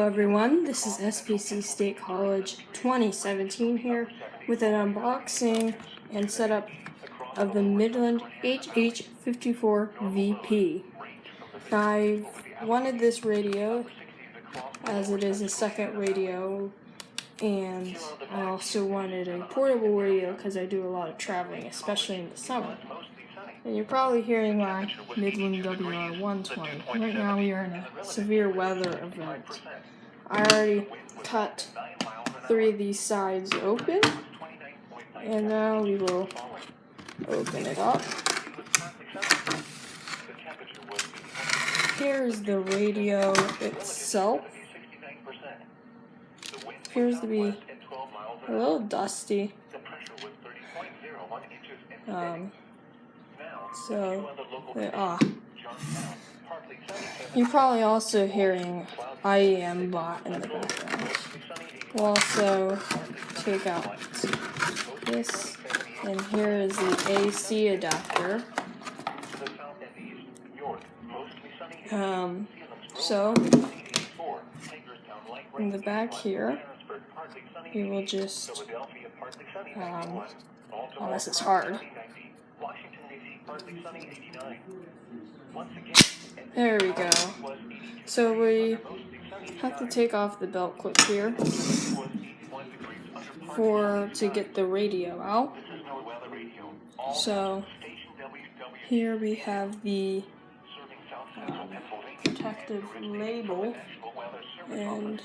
Hello everyone, this is SPC State College 2017 here with an unboxing and setup of the Midland HH54VP. I've wanted this radio as it is a second radio, and I also wanted a portable radio because I do a lot of traveling, especially in the summer. And you're probably hearing my Midland WR120. Right now we are in a severe weather event. I already cut 3 of these sides open, and now we will open it up. Here's the radio itself. Appears to be a little dusty. You're probably also hearing IEM bot in the background. We'll also take out this, and here is the AC adapter. So in the back here, we will just, this is hard. There we go. So we have to take off the belt clip here to get the radio out. So here we have the protective label, and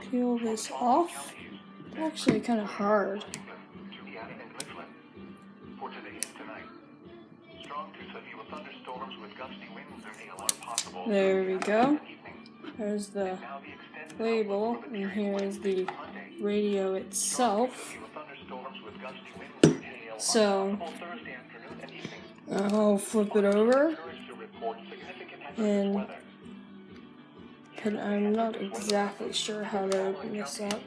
peel this off. It's actually kind of hard. There we go. There's the label, and here is the radio itself. So I'll flip it over, and I'm not exactly sure how to open this up.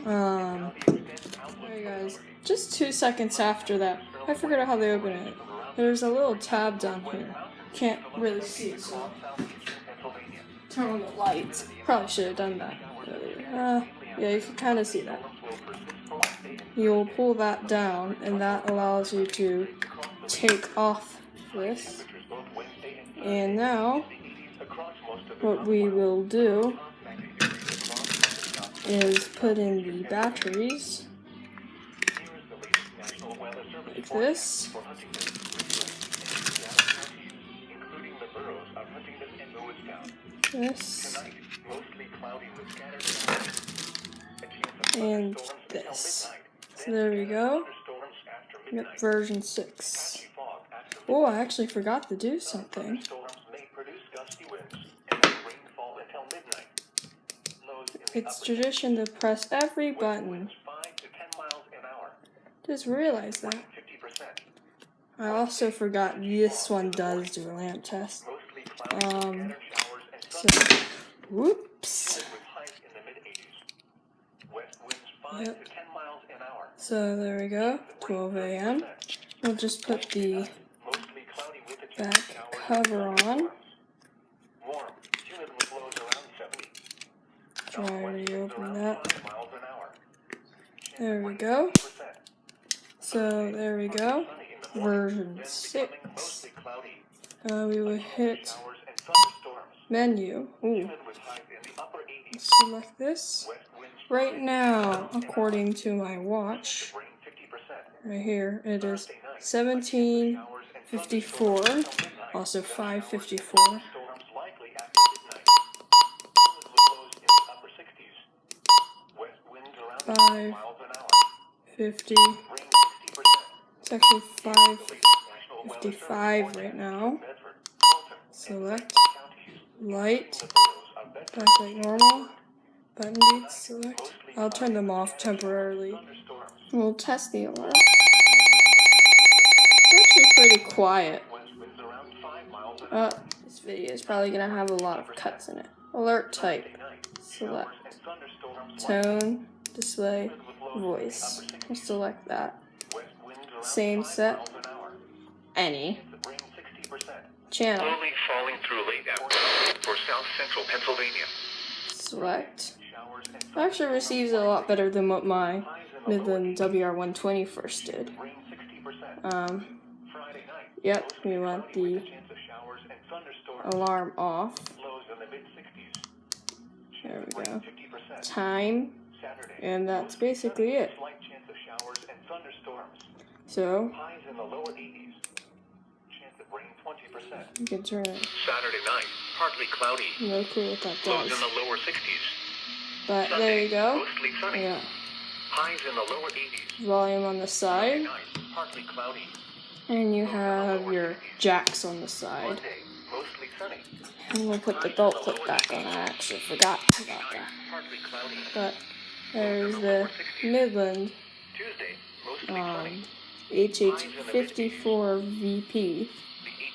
Alright guys, just 2 seconds after that, I figured out how they open it. There's a little tab down here. Can't really see it, so turn on the lights. Probably should have done that earlier. Yeah, you can kind of see that. You'll pull that down, and that allows you to take off this. And now, what we will do is put in the batteries like this. This and this. So there we go. Yep, version 6. Oh, I actually forgot to do something. It's tradition to press every button. Just realized that. I also forgot this one does do a lamp test. Whoops. Yep. So there we go, 12 a.m. We'll just put the back cover on. Try to reopen that. There we go. So there we go, version 6. We will hit menu. Ooh. Select this. Right now, according to my watch, right here, it is 17:54, also 5:54. $5.50. It's actually 5:55 right now. Select. Light. Backlight normal. Button beats. Select. I'll turn them off temporarily. We'll test the alert. It's actually pretty quiet. This video is probably going to have a lot of cuts in it. Alert type. Select. Tone. Display. voice. We'll select that. Same set. Any. Channel. Slowly falling through late afternoon for South Central Pennsylvania. Select. It actually receives a lot better than what my Midland WR120 first did. Yep, we want the alarm off. There we go. Time, and that's basically it. So, you can turn it. Saturday night, partly cloudy. No clue what that Lows does. in the lower 60s. But Sunday, there you go. mostly sunny. Yeah. Highs in the lower 80s. Volume on the side. Night, partly cloudy. And you have your jacks on the side. Monday, mostly sunny. And we'll put the belt clip back on. I actually forgot about that. Partly cloudy. But there's the Midland Tuesday, mostly sunny. HH54VP. The 8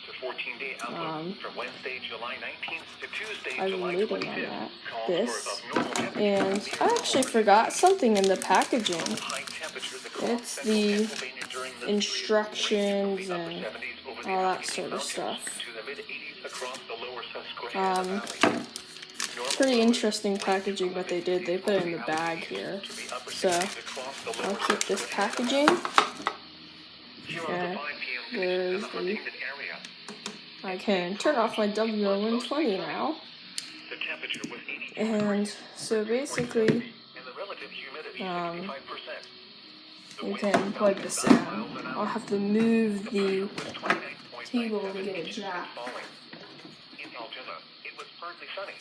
to 14-day outlook from Wednesday, July 19th to Tuesday, I've July been waiting on 25th. that. Calls This. for above normal And I actually forgot something in the packaging. high temperatures across It's central the Pennsylvania during the instructions upper and 70s over the all that Allegheny sort of Mountains stuff. to the mid-80s across the lower Susquehanna Valley. Pretty interesting packaging what they did. They put it in the bag here. So I'll keep this packaging. And there's the. I can turn off my WR120 now. The temperature was 82 And so basically, and the relative humidity 65%. you can plug this in. I'll have to move the table to get it jack. In Algema, it was partly sunny.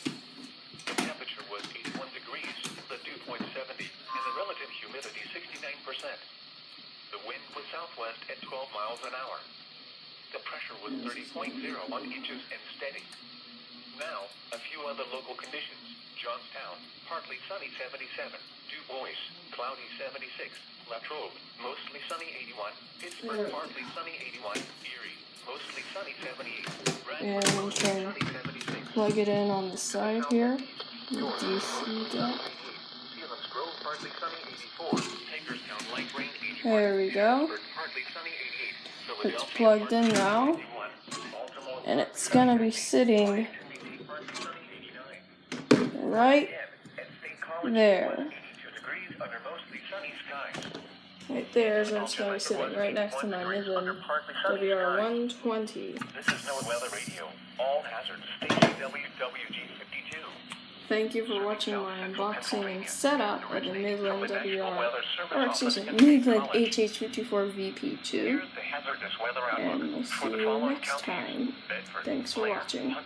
The temperature was 81 degrees, the dew point 70, and the relative humidity 69%. The wind was southwest at 12 miles an hour. The pressure was 30.01 inches and steady. Now, a few other local conditions. Johnstown, partly sunny 77. Du Bois, cloudy 76. Latrobe, mostly sunny 81. Pittsburgh, partly sunny 81. Erie, mostly sunny 78. And we can plug it in on the side here. The DC jack. Stevens Grove, partly sunny 84. Hagerstown, light rain 81. There we go. Partly sunny 88. It's plugged in now. And it's gonna be sitting right there. Right there is where it's going to be sitting, right next to my Midland WR120. This is NOAA Weather Radio. All hazards. Station WWG52. Thank you for watching my unboxing and setup of the Midland Midland HH54VP2. Here's the hazardous weather outlook And we'll see for the you following next counties: time. Bedford, Thanks for Blair, watching. Huntington,